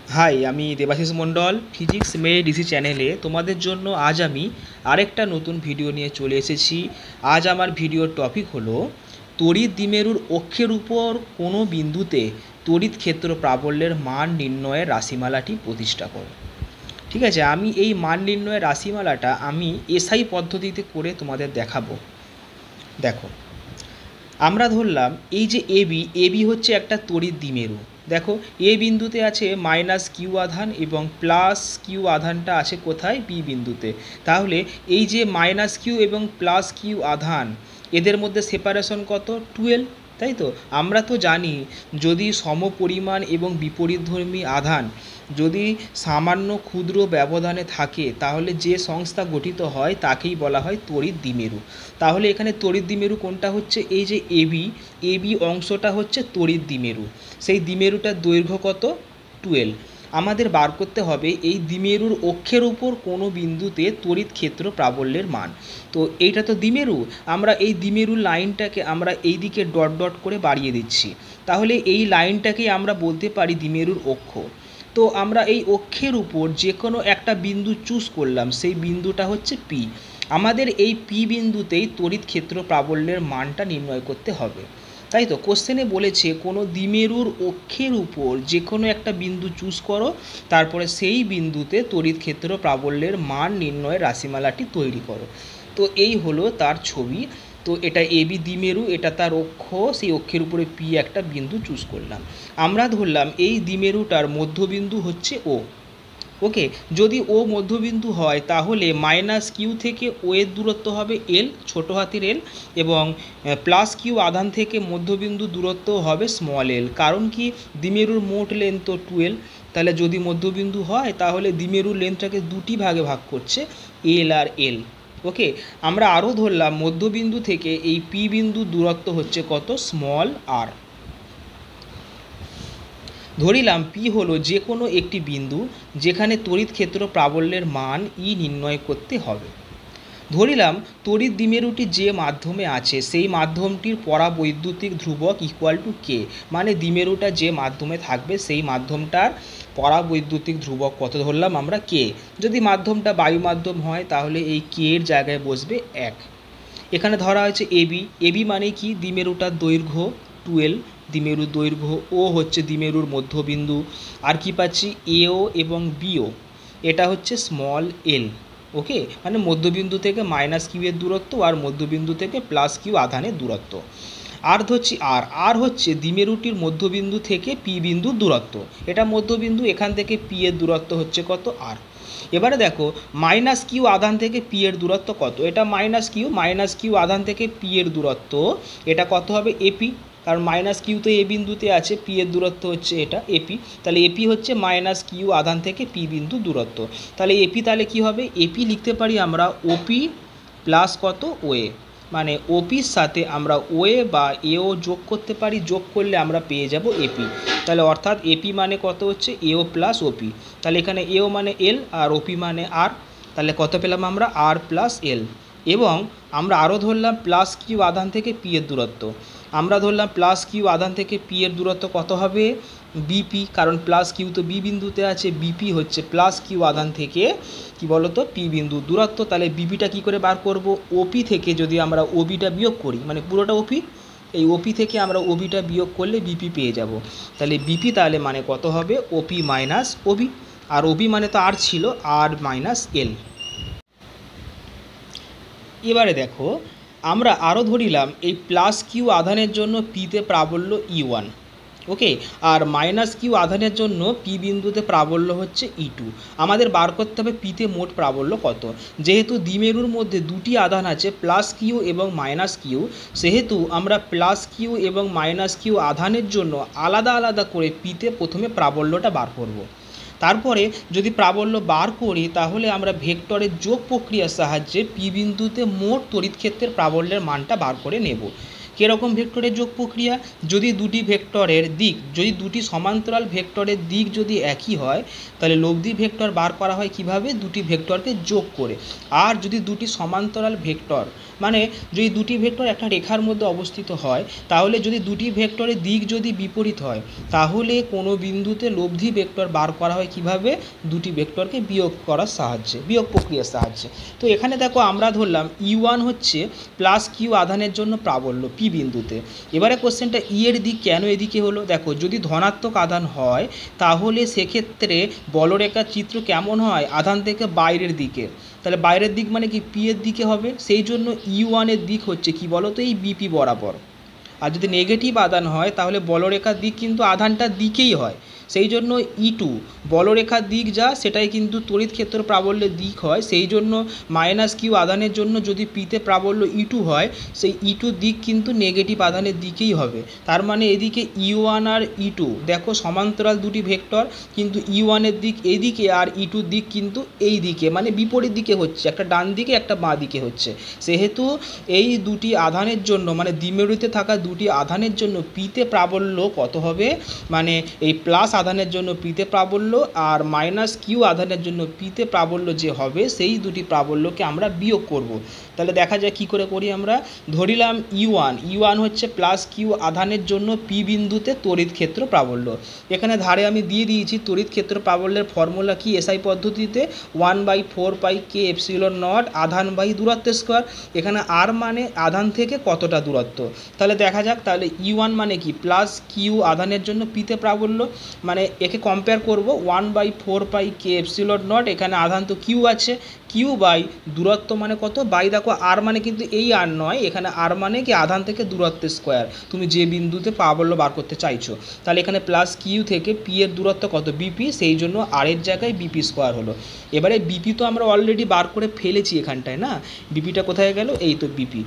High, আমি দেবাশিস মণ্ডল physics মে DC চ্যানেলে তোমাদের জন্য আজ আমি আরেকটা নতুন ভিডিও নিয়ে চলে এসেছি। আজ আমার ভিডিওর টপিক হলো তড়িৎ দ্বিমেরুর অক্ষের উপর কোনো বিন্দুতে তড়িৎ ক্ষেত্র প্রাবল্যের মান নির্ণয়ের রাশিমালাটি প্রতিষ্ঠা করো। ঠিক আছে, আমি এই মান নির্ণয়ের রাশিমালাটা আমি এসআই পদ্ধতিতে করে তোমাদের দেখাবো। দেখো, আমরা ধরলাম এই যে এবি হচ্ছে একটা তড়িৎ দ্বিমেরু। দেখো, এ বিন্দুতে আছে মাইনাস কিউ আধান এবং প্লাস কিউ আধানটা আছে কোথায়? বি বিন্দুতে। তাহলে এই যে মাইনাস কিউ এবং প্লাস কিউ আধান, এদের মধ্যে সেপারেশন কত? 12। তাই তো আমরা তো জানি, যদি সমপরিমাণ এবং বিপরীতধর্মী আধান যদি সামান্য ক্ষুদ্র ব্যবধানে থাকে তাহলে যে সংস্থা গঠিত হয় তাকেই বলা হয় তড়িৎ দ্বিমেরু। তাহলে এখানে তড়িৎ দ্বিমেরু কোনটা হচ্ছে? এই যে এবি অংশটা হচ্ছে তড়িৎ দ্বিমেরু। সেই দ্বিমেরুটার দৈর্ঘ্য কত? 12। আমাদের বার করতে হবে এই দ্বিমেরুর অক্ষের উপর কোনো বিন্দুতে তড়িৎ ক্ষেত্র প্রাবল্যের মান। তো এইটা তো দ্বিমেরু, আমরা এই দ্বিমেরুর লাইনটাকে আমরা এই দিকে ডট ডট করে বাড়িয়ে দিচ্ছি। তাহলে এই লাইনটাকেই আমরা বলতে পারি দ্বিমেরুর অক্ষ। তো আমরা এই অক্ষের উপর যে কোনো একটা বিন্দু চুজ করলাম, সেই বিন্দুটা হচ্ছে পি। আমাদের এই পি বিন্দুতেই তড়িৎ ক্ষেত্র প্রাবল্যের মানটা নির্ণয় করতে হবে। তাই তো কোশ্চেনে বলেছে কোনো দ্বিমেরুর অক্ষের উপর যে কোনো একটা বিন্দু চুজ করো, তারপরে সেই বিন্দুতে তড়িৎ ক্ষেত্র প্রাবল্যের মান নির্ণয়ের রাশিমালাটি তৈরি করো। তো এই হলো তার ছবি। তো এটা এবি দ্বিমেরু, এটা তার অক্ষ, সেই অক্ষের উপরে পি একটা বিন্দু চুজ করলাম। আমরা ধরলাম এই দ্বিমেরুটার মধ্যবিন্দু হচ্ছে ও। ওকে, যদি ও মধ্যবিন্দু হয় তাহলে মাইনাস কিউ থেকে ও এর দূরত্ব হবে এল, ছোটো হাতের এল, এবং প্লাস কিউ আধান থেকে মধ্যবিন্দু দূরত্ব হবে স্মল এল। কারণ কি? দ্বিমেরুর মোট লেন্থ তো 12। তাহলে যদি মধ্যবিন্দু হয় তাহলে দ্বিমেরুর লেন্থটাকে দুটি ভাগে ভাগ করছে, এল আর এল। ওকে, আমরা আরও ধরলাম মধ্যবিন্দু থেকে এই পি বিন্দু দূরত্ব হচ্ছে কত? স্মল আর। ধরিলাম পি হলো যে কোনো একটি বিন্দু যেখানে তড়িৎ ক্ষেত্র প্রাবল্যের মান ই নির্ণয় করতে হবে। ধরিলাম তড়িৎ দ্বিমেরুটি যে মাধ্যমে আছে সেই মাধ্যমটির পরাবৈদ্যুতিক ধ্রুবক ইকুয়াল টু কে। মানে দ্বিমেরুটা যে মাধ্যমে থাকবে সেই মাধ্যমটার পরাবৈদ্যুতিক ধ্রুবক কত ধরলাম আমরা? কে। যদি মাধ্যমটা বায়ু মাধ্যম হয় তাহলে এই কে এর জায়গায় বসবে 1। এখানে ধরা হয়েছে এবি মানে কি? দ্বিমেরুটার দৈর্ঘ্য 12। দ্বিমেরুর দৈর্ঘ্য ও হচ্ছে দ্বিমেরুর মধ্যবিন্দু। আর কি পাচ্ছি? এও এবং বিও, এটা হচ্ছে স্মল এল। ওকে, মানে মধ্যবিন্দু থেকে মাইনাস কিউ এর দূরত্ব আর মধ্যবিন্দু থেকে প্লাস কিউ আধানের দূরত্ব। আর ধরছি আর হচ্ছে দ্বিমেরুটির মধ্যবিন্দু থেকে পি বিন্দুর দূরত্ব। এটা মধ্যবিন্দু, এখান থেকে পি এর দূরত্ব হচ্ছে কত? আর। এবারে দেখো মাইনাস কিউ আধান থেকে পি এর দূরত্ব কত? এটা মাইনাস কিউ আধান থেকে পি এর দূরত্ব এটা কত হবে? এপি। কারণ মাইনাস কিউ তো এ বিন্দুতে আছে, পি এর দূরত্ব হচ্ছে এটা এপি। তাহলে এপি হচ্ছে মাইনাস কিউ আধান থেকে পি বিন্দু দূরত্ব। তাহলে এপি তাহলে কি হবে? এপি লিখতে পারি আমরা ওপি প্লাস কত? ওএ। মানে ওপির সাথে আমরা ওএ বা এও যোগ করতে পারি, যোগ করলে আমরা পেয়ে যাব এপি। তাহলে অর্থাৎ এপি মানে কত হচ্ছে? এও প্লাস ওপি। তাহলে এখানে এও মানে এল আর ওপি মানে আর। তাহলে কত পেলাম আমরা? আর প্লাস এল। এবং আমরা আরও ধরলাম প্লাস কিউ আধান থেকে পি এর দূরত্ব। আমরা ধরলাম প্লাস কিউ আধান থেকে পি এর দূরত্ব কত হবে? বিপি। কারণ প্লাস কিউ তো বি বিন্দুতে আছে, বিপি হচ্ছে প্লাস কিউ আধান থেকে কি বলতো? পি বিন্দু দূরত্ব। তাহলে বিপিটা কি করে বার করব? ওপি থেকে যদি আমরা ওবিটা বিয়োগ করি, মানে পুরোটা ওপি, এই ওপি থেকে আমরা ওবিটা বিয়োগ করলে বিপি পেয়ে যাব। তাহলে বিপি তাহলে মানে কত হবে? ওপি মাইনাস ওবি। আর ওবি মানে তো আর ছিল, আর মাইনাস এল। এবারে দেখো আমরা আরও ধরিলাম এই প্লাস কিউ আধানের জন্য পিতে প্রাবল্য ই1। ওকে, আর মাইনাস কিউ আধানের জন্য পি বিন্দুতে প্রাবল্য হচ্ছে ই2। আমাদের বার করতে হবে পিতে মোট প্রাবল্য কত। যেহেতু দ্বিমেরুর মধ্যে দুটি আধান আছে প্লাস কিউ এবং মাইনাস কিউ, সেহেতু আমরা প্লাস কিউ এবং মাইনাস কিউ আধানের জন্য আলাদা আলাদা করে পিতে প্রথমে প্রাবল্যটা বার করব। তারপরে যদি প্রাবল্য বার করি তাহলে আমরা ভেক্টরের যোগ প্রক্রিয়ার সাহায্যে পি বিন্দুতে মোট তড়িৎ ক্ষেত্রের প্রাবল্যের মানটা বার করে নেব। কীরকম ভেক্টরের যোগ প্রক্রিয়া? যদি দুটি ভেক্টরের দিক, যদি দুটি সমান্তরাল ভেক্টরের দিক যদি একই হয় তাহলে লব্ধি ভেক্টর বার করা হয় কিভাবে? দুটি ভেক্টরকে যোগ করে। আর যদি দুটি সমান্তরাল ভেক্টর মানে যদি দুটি ভেক্টর একটা রেখার মধ্যে অবস্থিত হয়, তাহলে যদি দুটি ভেক্টরের দিক যদি বিপরীত হয় তাহলে কোনো বিন্দুতে লব্ধি ভেক্টর বার করা হয় কিভাবে? দুটি ভেক্টরকে বিয়োগ করার সাহায্যে, বিয়োগ প্রক্রিয়ার সাহায্যে। তো এখানে দেখো আমরা ধরলাম E1 হচ্ছে প্লাস কিউ আধানের জন্য প্রাবল্য পি বিন্দুতে। এবারে কোশ্চেনটা এর দিক কেন এদিকে হলো? দেখো যদি ধনাত্মক আধান হয় তাহলে সেক্ষেত্রে বলরেখার চিত্র কেমন হয়? আধান থেকে বাইরের দিকে, তাহলে বাইরের দিক মানে কি পি এর দিকে হবে। সেই জন্য E1 এর দিক হচ্ছে কি বলো তো? এই বিপি বরাবর। আর যদি নেগেটিভ আধান হয় তাহলে বলরেখার দিক কিন্তু আধানটার দিকেই হয়। সেই জন্য E2 বলরেখার দিক যা সেটাই কিন্তু তড়িৎ ক্ষেত্র প্রাবল্যের দিক হয়। সেই জন্য মাইনাস কিউ আধানের জন্য যদি পিতে প্রাবল্য E2 হয়, সেই E2 দিক কিন্তু নেগেটিভ আধানের দিকেই হবে। তার মানে এদিকে E1 আর E2 দেখো সমান্তরাল দুটি ভেক্টর, কিন্তু E1 এর দিক এইদিকে আর E2 দিক কিন্তু এই দিকে, মানে বিপরীত দিকে হচ্ছে, একটা ডান দিকে একটা বাঁ দিকে হচ্ছে। সেহেতু এই দুটি আধানের জন্য মানে দ্বিমেরুতে থাকা দুটি আধানের জন্য পিতে প্রাবল্য কত হবে? মানে এই প্লাস আধানের জন্য পিতে প্রাবল্য আর মাইনাস কিউ আধানের জন্য পিতে প্রাবল্য যে হবে সেই দুটি প্রাবল্যকে আমরা বিয়োগ করব। তাহলে দেখা যায় কি করে করি আমরা। ধরিলাম E1 হচ্ছে প্লাস কিউ আধানের জন্য পি বিন্দুতে তড়িৎ ক্ষেত্র প্রাবল্য। এখানে ধারে আমি দিয়ে দিয়েছি তড়িৎ ক্ষেত্র প্রাবল্যের ফর্মুলা কি এসআই পদ্ধতিতে 1/4πk∈0 আধান বাই দূরত্ব স্কোয়ার। এখানে আর মানে আধান থেকে কতটা দূরত্ব। তাহলে দেখা যাক, তাহলে E1 মানে কি প্লাস কিউ আধানের জন্য পিতে প্রাবল্য, মানে একে কম্পেয়ার করব 1/4πk∈0। এখানে আধান তো কিউ আছে, কিউ বাই দূরত্ব মানে কত? বাই দেখো আর মানে কিন্তু এই আর নয়, এখানে আর মানে কি আধান থেকে দূরত্ব স্কোয়ার, তুমি যে বিন্দুতে প্রাবল্য বার করতে চাইছো। তাহলে এখানে প্লাস কিউ থেকে পি এর দূরত্ব কত? বিপি, সেই জন্য আর এর জায়গায় বিপি স্কোয়ার হলো। এবারে বিপি তো আমরা অলরেডি বার করে ফেলেছি এখানটায় না, বিপিটা কোথায় গেল? এই তো বিপি।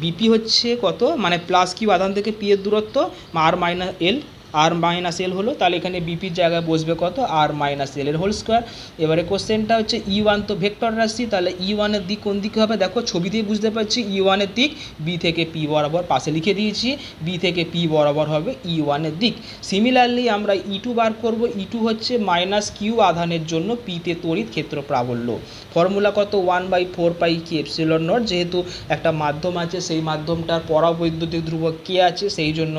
বিপি হচ্ছে কত? মানে প্লাস কিউ আধান থেকে পি এর দূরত্ব আর মাইনাস এল হলো। তাহলে এখানে বিপির জায়গায় বসবে কত? আর মাইনাস এল এর হোল স্কোয়ার। এবারে কোশ্চেনটা হচ্ছে E1 তো ভেক্টর রাশি, তাহলে E1 এর দিক কোন দিকে হবে? দেখো ছবিতেই বুঝতে পারছি E1 এর দিক বি থেকে পি বরাবর, পাশে লিখে দিয়েছি বি থেকে পি বরাবর হবে E1 এর দিক। সিমিলারলি আমরা E2 বার করব। E2 হচ্ছে মাইনাস কিউ আধানের জন্য পিতে তড়িৎ ক্ষেত্র প্রাবল্য। ফর্মুলা কত? 1/4πk∈0। যেহেতু একটা মাধ্যম আছে, সেই মাধ্যমটার পরাবৈদ্যুতিক ধ্রুবক কে আছে, সেই জন্য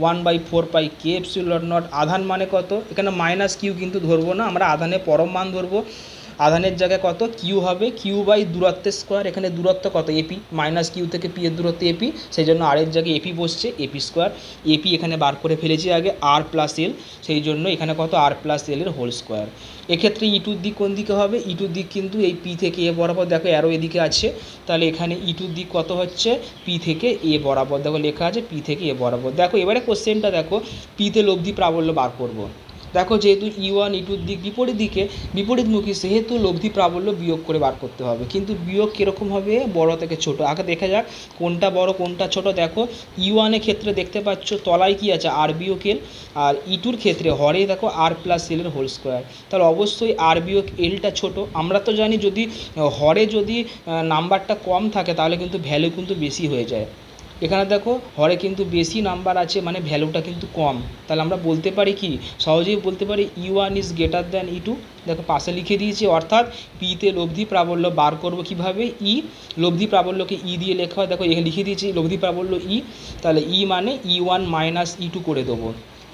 1/4πk∈0। আধান মানে কত? এখানে মাইনাস কিউ কিন্তু ধরবো না, আমরা আধানের পরম মান ধরবো। আধানের জায়গায় কত? কিউ হবে, কিউ বাই দূরত্বের স্কোয়ার। এখানে দূরত্ব কত? এপি, মাইনাস কিউ থেকে পি এর দূরত্ব এপি, সেই জন্য আর এর জায়গায় এপি বসছে, এপি স্কোয়ার। এপি এখানে বার করে ফেলেছি আগে, আর প্লাস এল, সেই জন্য এখানে কত? আর প্লাস এল এর হোল স্কোয়ার। এক্ষেত্রে E2 দিক কোন দিকে হবে? E2 দিক কিন্তু এই পি থেকে এ বরাবর, দেখো অ্যারো এদিকে আছে, তাহলে এখানে E2 দিক কত হচ্ছে? পি থেকে এ বরাবর, দেখো লেখা আছে পি থেকে এ বরাবর। দেখো এবারে কোশ্চেনটা দেখো, পিতে লব্ধি প্রাবল্য বার করব। দেখো যেহেতু E1 E2 দিক বিপরীতমুখী, সেহেতু লব্ধি প্রাবল্য বিয়োগ করে বার করতে হবে। কিন্তু বিয়োগ কীরকম হবে? বড় থেকে ছোট। আগে দেখা যাক কোনটা বড় কোনটা ছোট। দেখো E1 এর ক্ষেত্রে দেখতে পাচ্ছ তলায় কি আছে? আর বিয়োগ এল, আর E2 ক্ষেত্রে হরে দেখো আর প্লাস এল এর হোল স্কোয়ার। তাহলে অবশ্যই আর বিয়োগ এলটা ছোট। আমরা তো জানি যদি হরে যদি নাম্বারটা কম থাকে তাহলে কিন্তু ভ্যালু কিন্তু বেশি হয়ে যায়। এখানে দেখো হরে কিন্তু বেশি নাম্বার আছে, মানে ভ্যালুটা কিন্তু কম। তাহলে আমরা বলতে পারি কি? সহজেই বলতে পারি E1 is greater than E2। দেখো পাশে লিখে দিয়েছি, অর্থাৎ পিতে লব্ধি প্রাবল্য বার করবো কিভাবে? লব্ধি প্রাবল্যকে দিয়ে লেখা হয়। দেখো এখানে লিখে দিয়েছি লব্ধি প্রাবল্য তাহলে মানে E1 মাইনাস E2 করে দেবো।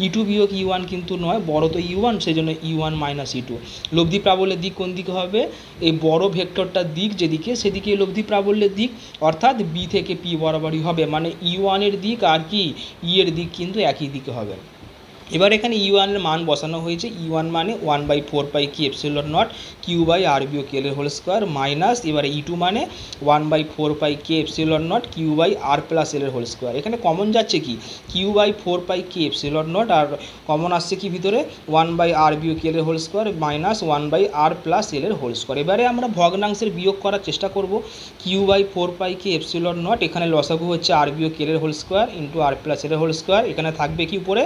E2 বিয়োগ E1 কিন্তু নয়, বড় তো E1, সেই জন্য E1 মাইনাস E2। লব্ধি প্রাবল্যের দিক কোন দিকে হবে? এই বড় ভেক্টরটার দিক যেদিকে, সেদিকে লব্ধি প্রাবল্যের দিক, অর্থাৎ বি থেকে পি বরাবরই হবে। মানে E1 এর দিক আর কি এর দিক কিন্তু একই দিকে হবে। এবার এখানে E1 এর মান বসানো হয়েছে। E1 মানে 1/4πk∈0 কিউ বাই আর বিয়োগ এল এর হোল স্কোয়ার, মাইনাস এবারে E2 মানে 1/4πk∈0 q by r plus l এর হোল স্কোয়ার। এখানে কমন যাচ্ছে কি? Q by 4πk∈0, R common আসছে কি ভিতরে? 1/r বিয়োগ এল এর whole square minus 1/r plus l এর হোল স্কোয়ার। এবারে আমরা ভগ্নাংশের বিয়োগ করার চেষ্টা করব। কিউ বাই 4πk∈0, এখানে লসাগু হচ্ছে আর বিয়োগ এল এর whole square into r plus l এর হোল স্কোয়ার। এখানে থাকবে কি উপরে?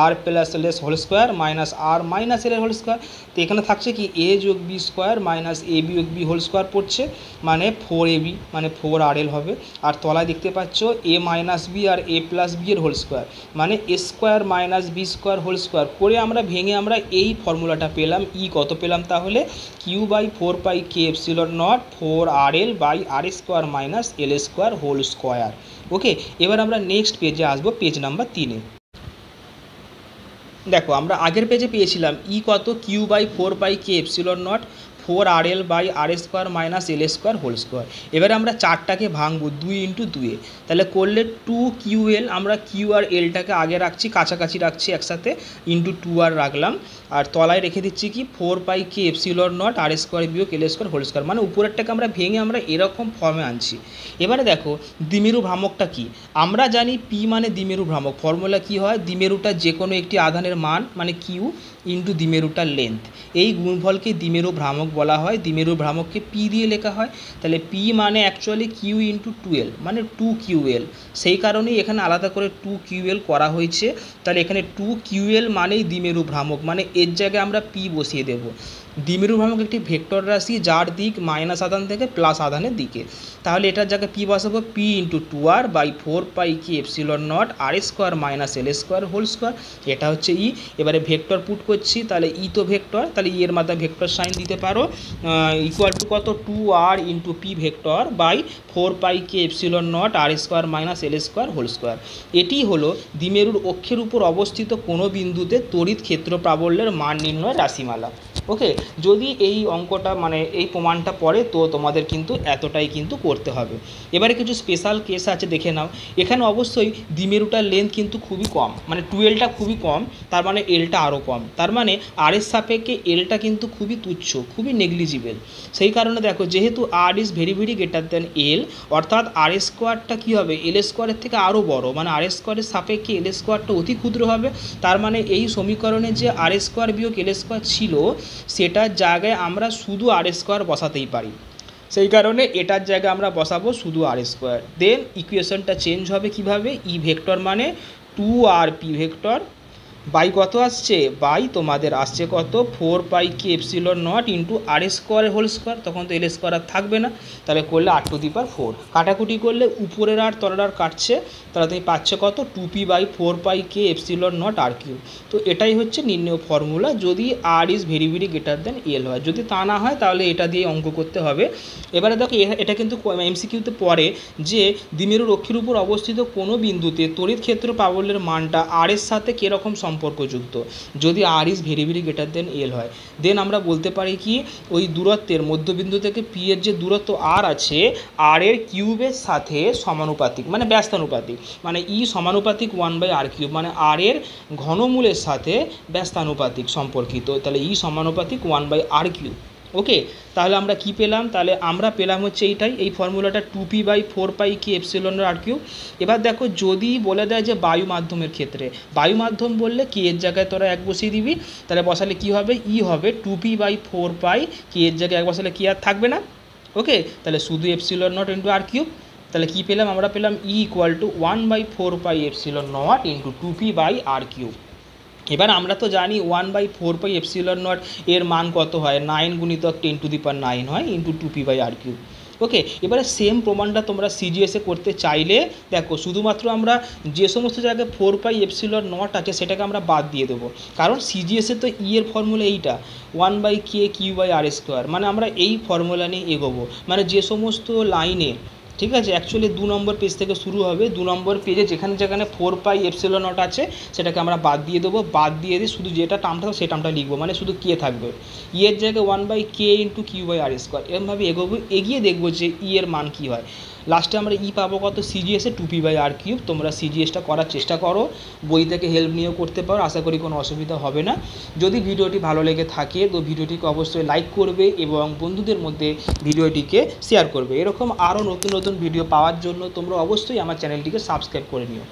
R plus l s whole square minus r minus l এর হোল স্কোয়ার। তো এখানে থাকছে কি এ যোগ বি স্কোয়ার মাইনাস এ বিয়োগ বি হোল স্কোয়ার পড়ছে, মানে 4ab মানে 4rl হবে। আর তলায় দেখতে পাচ্ছ এ মাইনাস বি আর এ প্লাস বি এর হোল স্কোয়ার, মানে a square minus b square whole square করে আমরা ভেঙে আমরা এই ফর্মুলাটা পেলাম। ই কত পেলাম তাহলে? Q by 4 pi K epsilon not 4rl by R square minus L square whole square. Okay, এবার আমরা নেক্সট পেজে আসবো, পেজ নাম্বার 3-এ। দেখো আমরা আগের পেজে পেয়েছিলাম ই কত, Q by 4 pi K epsilon not 4rl by R square minus L square whole square. এবারে আমরা চারটাকে ভাঙবো 2 ইন্টু 2-এ, তাহলে করলে 2ql, আমরা কিউ আর এলটাকে আগে রাখছি, কাছাকাছি রাখছি একসাথে, ইন্টু 2r রাখলাম। আর তলায় রেখে দিচ্ছি কি 4 pi K epsilon not R square বিয়োগ এল স্কোয়ার হোল স্কোয়ার, মানে উপরেরটাকে আমরা ভেঙে আমরা এরকম ফর্মে আনছি। এবারে দেখো দ্বিমেরু ভ্রামকটা কি, আমরা জানি পি মানে দ্বিমেরু ভ্রামক, ফর্মুলা কি হয়, দ্বিমেরুটা যে কোনো একটি আধানের মান মানে কিউ ইন্টু দ্বিমেরুটার লেন্থ, এই গুণফলকে দ্বিমেরু ভ্রামক বলা হয়। দ্বিমেরু ভ্রামককে পি দিয়ে লেখা হয়, তাহলে পি মানে অ্যাকচুয়ালি কিউ ইন্টু 12 মানে 2ql, সেই কারণেই এখানে আলাদা করে 2ql করা হয়েছে। তাহলে এখানে 2ql মানেই দ্বিমেরু ভ্রামক, মানে এর জায়গায় আমরা পি বসিয়ে দেব। দ্বিমেরু ভ্রামক একটি ভেক্টর রাশি যার দিক মাইনাস আধান থেকে প্লাস আধানের দিকে, তাহলে এটার জায়গায় পি বসাবো P into 2r by 4 pi K epsilon not R square minus L square whole square, এটা হচ্ছে ই। এবারে ভেক্টর পুট করছি, তাহলে ই তো ভেক্টর, তাহলে ই এর মাথায় ভেক্টর সাইন দিতে পারো, ইকুয়াল টু কত 2r into P vector by 4 pi K epsilon not R square minus L square whole square. এটি হলো দ্বিমেরুর অক্ষের উপর অবস্থিত কোনো বিন্দুতে তড়িৎ ক্ষেত্র প্রাবল্যের মান নির্ণয়ের রাশিমালা। ওকে, যদি এই অঙ্কটা মানে এই প্রমাণটা পড়ে তো তোমাদের কিন্তু এতটাই কিন্তু করতে হবে। এবারে কিছু স্পেশাল কেস আছে, দেখে নাও। এখানে অবশ্যই দ্বিমেরুটার লেন্থ কিন্তু খুবই কম, মানে 12টা খুবই কম, তার মানে এলটা আরও কম, তার মানে আর এর সাপেক্ষে এলটা কিন্তু খুবই তুচ্ছ, খুবই নেগলিজিবল। সেই কারণে দেখো যেহেতু r is very very greater than l, অর্থাৎ আর স্কোয়ারটা কী হবে, এল স্কোয়ারের থেকে আরও বড়, মানে আর স্কোয়ারের সাপেক্ষে এল স্কোয়ারটা অতি ক্ষুদ্র হবে। তার মানে এই সমীকরণে যে আর স্কোয়ার বিয়োগ এল স্কোয়ার ছিল সেটার জায়গায় আমরা শুধু আর স্কোয়ার বসাতেই পারি, সেই কারণে এটার জায়গায় আমরা বসাবো শুধু আর স্কোয়ার। দেন ইকুয়েশনটা চেঞ্জ হবে কিভাবে, ই ভেক্টর মানে 2r পি ভেক্টর বাই কত আসছে, বাই তোমাদের আসছে কত 4 pi K epsilon not into আর স্কোয়ারের হোল স্কোয়ার, তখন তো এল স্কোয়ার আর থাকবে না, তাহলে করলে আর টু দি পাওয়ার 4, কাটাকুটি করলে উপরের আর তলার আর কাটছে, তাহলে তুমি পাচ্ছে কত 2p by 4 pi K epsilon not r cube. তো এটাই হচ্ছে নির্ণয় ফর্মুলা যদি r is very very greater than l হয়, যদি তা না হয় তাহলে এটা দিয়ে অঙ্ক করতে হবে। এবারে দেখো এটা কিন্তু এমসিকিউতে পড়ে যে দ্বিমেরুর অক্ষের উপর অবস্থিত কোনো বিন্দুতে তড়িৎ ক্ষেত্র প্রাবল্যের মানটা আর এর সাথে কীরকম সম্পর্কযুক্ত, যদি r is very very greater than l হয়। দেন আমরা বলতে পারি কি ওই দূরত্বের মধ্যবিন্দু থেকে পি এর যে দূরত্ব আর আছে, আর এর কিউবের সাথে সমানুপাতিক, মানে ব্যস্তানুপাতিক, মানে ই সমানুপাতিক 1/r কিউব, মানে আর এর ঘনমূলের সাথে ব্যস্তানুপাতিক সম্পর্কিত, তাহলে ই সমানুপাতিক 1/r কিউব। ওকে, তাহলে আমরা কি পেলাম, তাহলে আমরা পেলাম হচ্ছে এইটাই, এই ফর্মুলাটা 2p by 4 pi K epsilon R cube. এবার দেখো যদি বলে দেয় যে বায়ু মাধ্যমের ক্ষেত্রে, বায়ু মাধ্যম বললে কে এর জায়গায় তোরা 1 বসিয়ে দিবি, তাহলে বসালে কি হবে, ই হবে 2p বাই 4 পাই, কে এর জায়গায় 1 বসালে কি আর থাকবে না। ওকে, তাহলে শুধু epsilon not into R cube, তাহলে কী পেলাম, আমরা পেলাম E equal to 1/4 pi epsilon not into 2p by R cube. এবার আমরা তো জানি 1/4 পাই এপসিলন নট এর মান কত হয়, 9 গুণিতক 10⁹ হয় into 2p by R cube. Okay, এবারে সেম প্রমাণটা তোমরা সিজিএসে করতে চাইলে দেখো শুধুমাত্র আমরা যে সমস্ত জায়গায় 4 পাই এপসিলন নট আছে সেটাকে আমরা বাদ দিয়ে দেবো, কারণ সিজিএসে তো ই এর ফর্মুলা এইটা 1/k/r স্কোয়ার, মানে আমরা এই ফর্মুলা নিয়ে এগোবো, মানে যে সমস্ত লাইনে, ঠিক আছে, অ্যাকচুয়ালি 2 নম্বর পেজ থেকে শুরু হবে, 2 নম্বর পেজে যেখানে যেখানে 4 পাই এপসিলন নট আছে সেটাকে আমরা বাদ দিয়ে দেবো, বাদ দিয়ে দিয়ে শুধু যেটা টার্মটা সেই টার্মটা লিখবো, মানে শুধু কে থাকবে, ই এর জায়গায় 1/k ইন্টু কিউ/আর স্কোয়ার, এরমভাবে এগোবো, এগিয়ে দেখবো যে ই এর মান কী হয়। লাস্টে আমরা ই পাবো কত, সিজিএসে 2p বাই আর কিউব। তোমরা সিজিএসটা করার চেষ্টা করো, বই থেকে হেল্প নিয়েও করতে পারো, আশা করি কোনো অসুবিধা হবে না। যদি ভিডিওটি ভালো লেগে থাকে তো ভিডিওটিকে অবশ্যই লাইক করবে এবং বন্ধুদের মধ্যে ভিডিওটিকে শেয়ার করবে। এরকম আরও নতুন নতুন ভিডিও পাওয়ার জন্য তোমরা অবশ্যই আমার চ্যানেলটিকে সাবস্ক্রাইব করে নিও।